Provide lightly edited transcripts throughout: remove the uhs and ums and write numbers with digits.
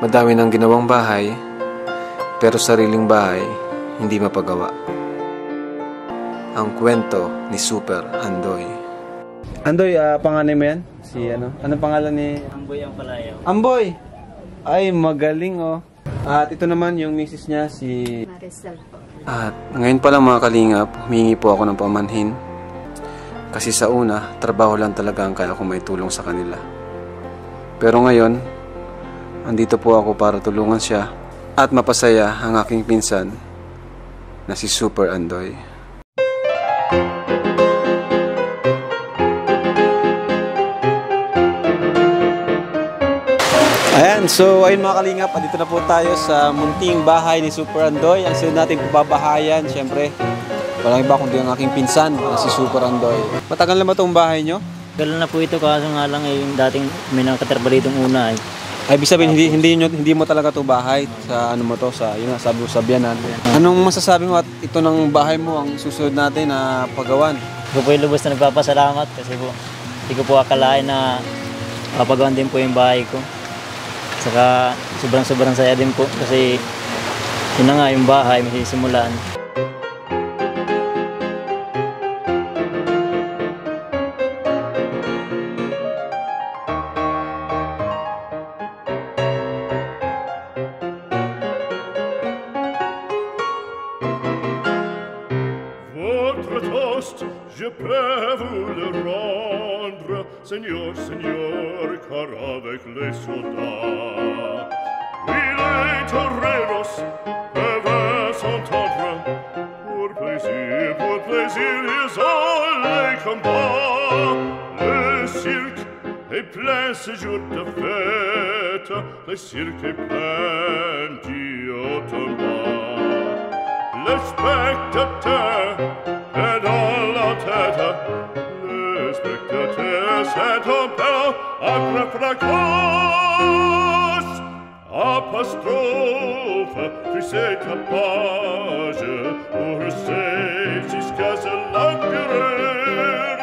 Madami ng ginawang bahay, pero sariling bahay hindi mapagawa. Ang kwento ni Super Andoy. Andoy, panganay mo yan? Si ano? Anong pangalan ni... Amboy ang palayaw. Amboy! Ay, magaling oh. At ito naman yung misis niya, si... Marisol po. At ngayon pa lang mga kalingap, humingi po ako ng pamanhin. Kasi sa una, trabaho lang talaga ang kaya kong may tulong sa kanila. Pero ngayon, andito po ako para tulungan siya at mapasaya ang aking pinsan na si Super Andoy. Ayan, so ayun mga kalingap, andito na po tayo sa munting bahay ni Super Andoy. Ang sunod natin pababahayan, syempre, walang iba kundi ang aking pinsan na si Super Andoy. Matagal na ba itong bahay nyo? Tagal na po ito, kaso nga lang yung dating may nakatrabaho ditong una eh. Ay, ibig sabihin, hindi mo talaga to bahay sa ano mo to, sa yun nga, sa biyanan. Anong masasabi mo at ito ng bahay mo ang susunod natin na paggawan? Ako po yung lubos na nagpapasalamat kasi po hindi ko po akalain na papagawan din po yung bahay ko. Saka sobrang saya din po kasi yun na nga yung bahay masisimulan. Je peux vous le rendre, Seigneur, Seigneur, car avec les soldats, oui, les toreros peuvent s'entendre. Pour plaisir, ils ont les combats. Le cirque est plein ce jour de fête, le cirque est plein d'Iotomba. Le spectateur est dans la tête, le spectateur c'est un pélo après fracasse. Apostrophe, puis c'est ta page, pour c'est jusqu'à ce l'empereur,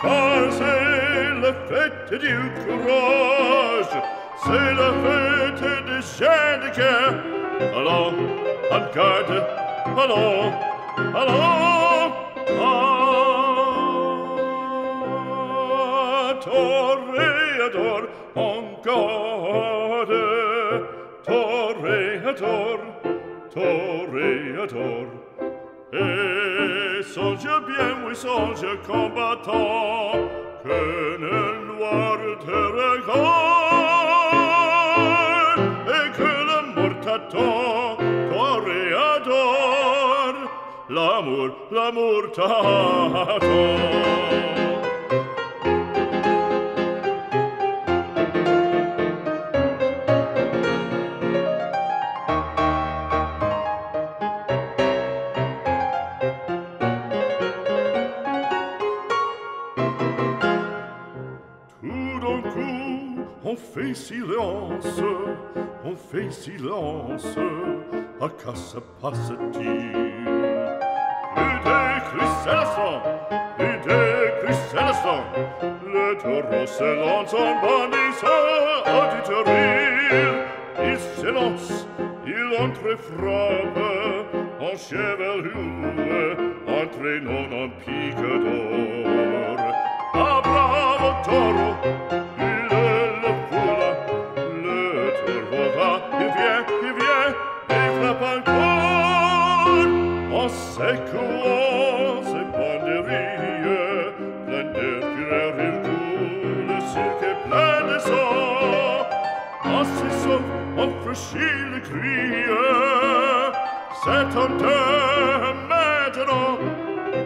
car c'est la fête du courage, c'est la fête des chiens de guerre. Allons, en garde, allons, allons, toréador, en garde, toréador, toréador. Et songe bien, oui, songe combattant, que le noir te regarde, et que le mort t'attend, toréador, l'amour t'attend. On fait silence, à quoi se passe-t-il? Plus de sang, le taureau se lance en bandissant auditorie. Il s'élance, il entre et frappe, en chevelure, entraînant un pic d'or. Ah, bravo taureau! En secouant ses banderilles, plein de fureur il coule, le cirque est plein de sang. En se sauve, on franchit le cri, c'est un temps maintenant.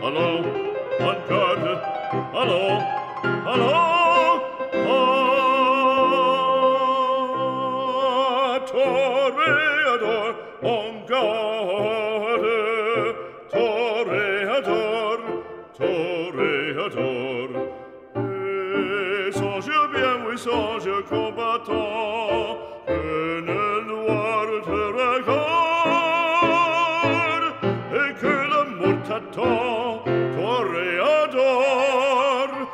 Allons, en garde, allons, allons, toréador, en garde, toréador, toréador. Et songe bien, oui, songe combattant, que le noir te regarde, et que l'amour t'attend, toréador,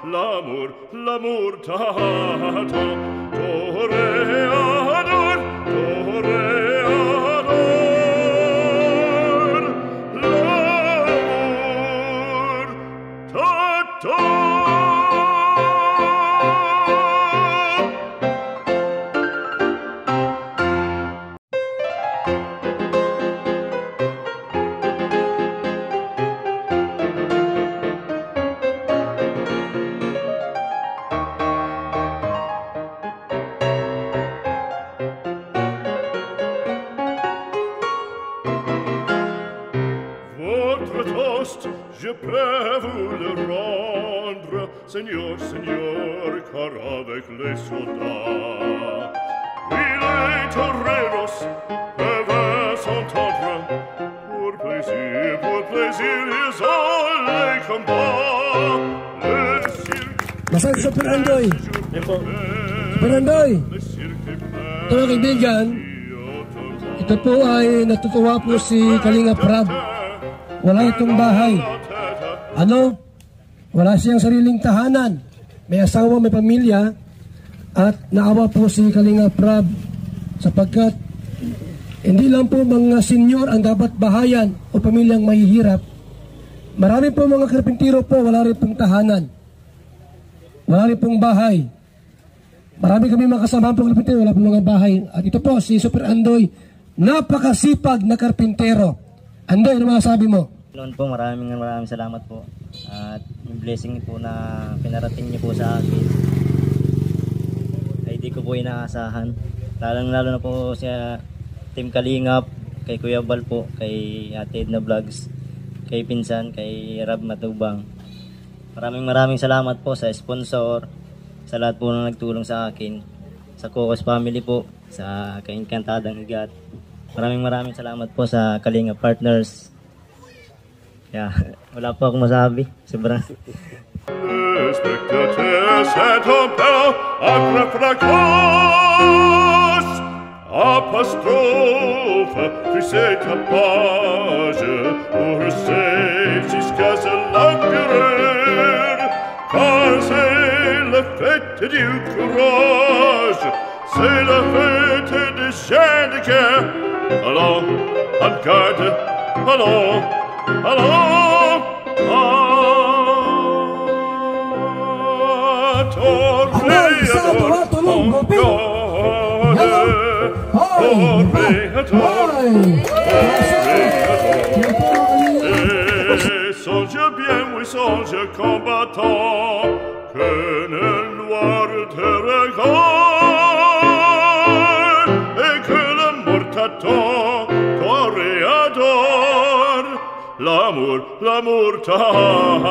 l'amour t'attend, toréador, toréador. prêt vous le rendre, Seigneur, Seigneur, car avec les soldats, oui, les toreros peuvent s'entendre, pour plaisir, ils ont les combats, le cirque, Masang Super Andoy. Super Andoy, ito mga kaibigan, ito po ay natutuwa po si Kalinga Prab. Wala itong bahay. Ano? Wala siyang sariling tahanan. May asawa, may pamilya. At naawa po si Kalinga Prab sapagkat hindi lang po mga senyor ang dapat bahayan o pamilyang mahihirap. Marami po mga karpintero po, wala rin pong tahanan. Wala rin pong bahay. Marami kami mga kasama pong karpintero, wala pong mga bahay. At ito po si Super Andoy, napakasipag na karpintero. Andoy, ano masasabi mo? Noon po, maraming salamat po. At yung blessing po na pinarating niyo po sa akin ay di ko po inaasahan. Lalo na po siya Team Kalingap, kay Kuya Bal po, kay Ate Edna Vlogs, kay Pinsan, kay Rab Matubang. Maraming salamat po sa sponsor, sa lahat po na nagtulong sa akin, sa Cocos Family po, sa Kainkantadang Igat. Maraming salamat po sa Kalinga Partners. Wala po akong masabi. Sobrang... Le spectateur s'interpelle après la cause, apostrophe, puis c'est ta page, pour rester jusqu'à ce l'empereur, car c'est la fête du courage, c'est la fête des chiens de guerre. Allons, en garde, allons, songe bien, oui, songe combattant, que le noir te regarde, et que la mort t'attend, toréador, l'amour t'attend.